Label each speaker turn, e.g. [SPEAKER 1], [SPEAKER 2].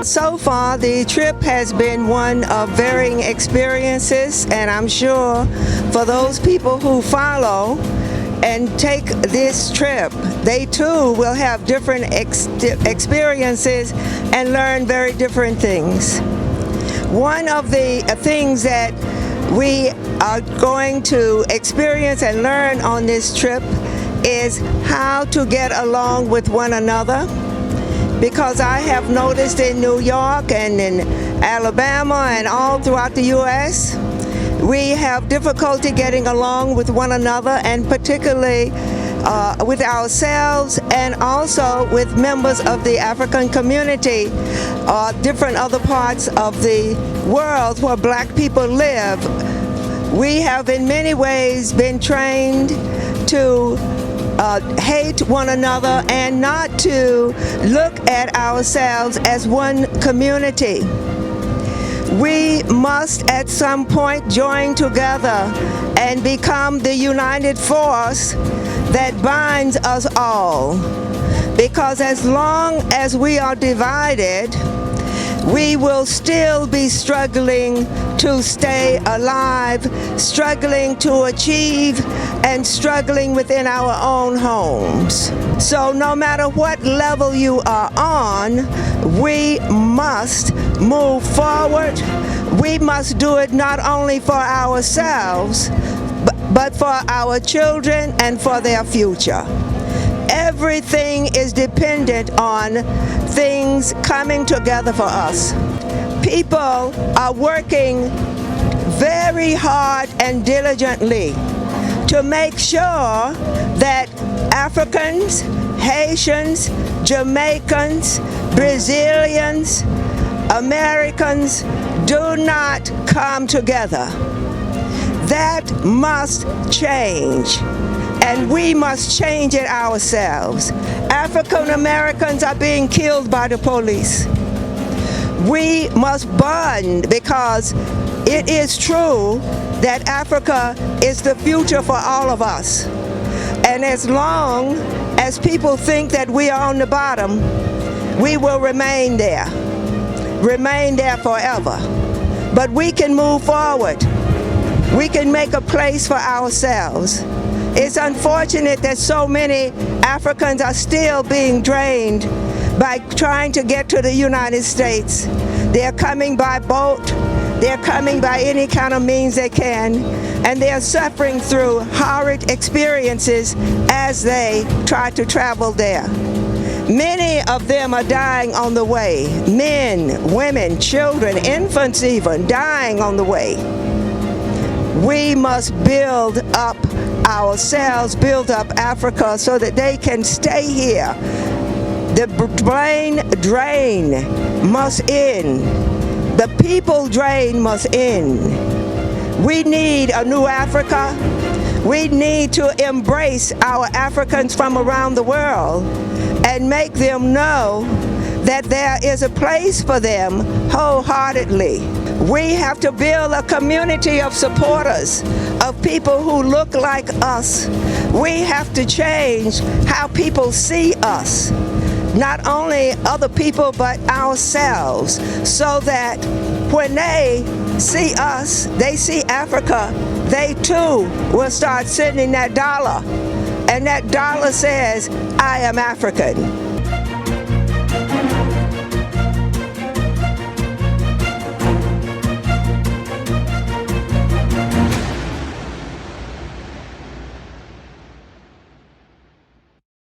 [SPEAKER 1] So far, the trip has been one of varying experiences, and I'm sure for those people who follow and take this trip, they too will have different experiences and learn very different things. One of the things that we are going to experience and learn on this trip is how to get along with one another. Because I have noticed in New York and in Alabama and all throughout the U.S., we have difficulty getting along with one another, and particularly with ourselves and also with members of the African community or different other parts of the world where black people live. We have in many ways been trained to hate one another and not to look at ourselves as one community. We must at some point join together and become the united force that binds us all. Because as long as we are divided, we will still be struggling to stay alive, struggling to achieve, and struggling within our own homes. So no matter what level you are on, we must move forward. We must do it not only for ourselves, but for our children and for their future. Everything is dependent on things coming together for us. People are working very hard and diligently to make sure that Africans, Haitians, Jamaicans, Brazilians, Americans do not come together. That must change. And we must change it ourselves. African Americans are being killed by the police. We must bond because it is true that Africa is the future for all of us. And as long as people think that we are on the bottom, we will remain there forever. But we can move forward. We can make a place for ourselves. It's unfortunate that so many Africans are still being drained by trying to get to the United States. They're coming by boat, they're coming by any kind of means they can, and they're suffering through horrid experiences as they try to travel there. Many of them are dying on the way. Men, women, children, infants even, dying on the way. We must build up ourselves, build up Africa so that they can stay here. The brain drain must end. The people drain must end. We need a new Africa. We need to embrace our Africans from around the world and make them know that there is a place for them wholeheartedly. We have to build a community of supporters, of people who look like us. We have to change how people see us, not only other people but ourselves, so that when they see us, they see Africa, they too will start sending that dollar. And that dollar says, I am African.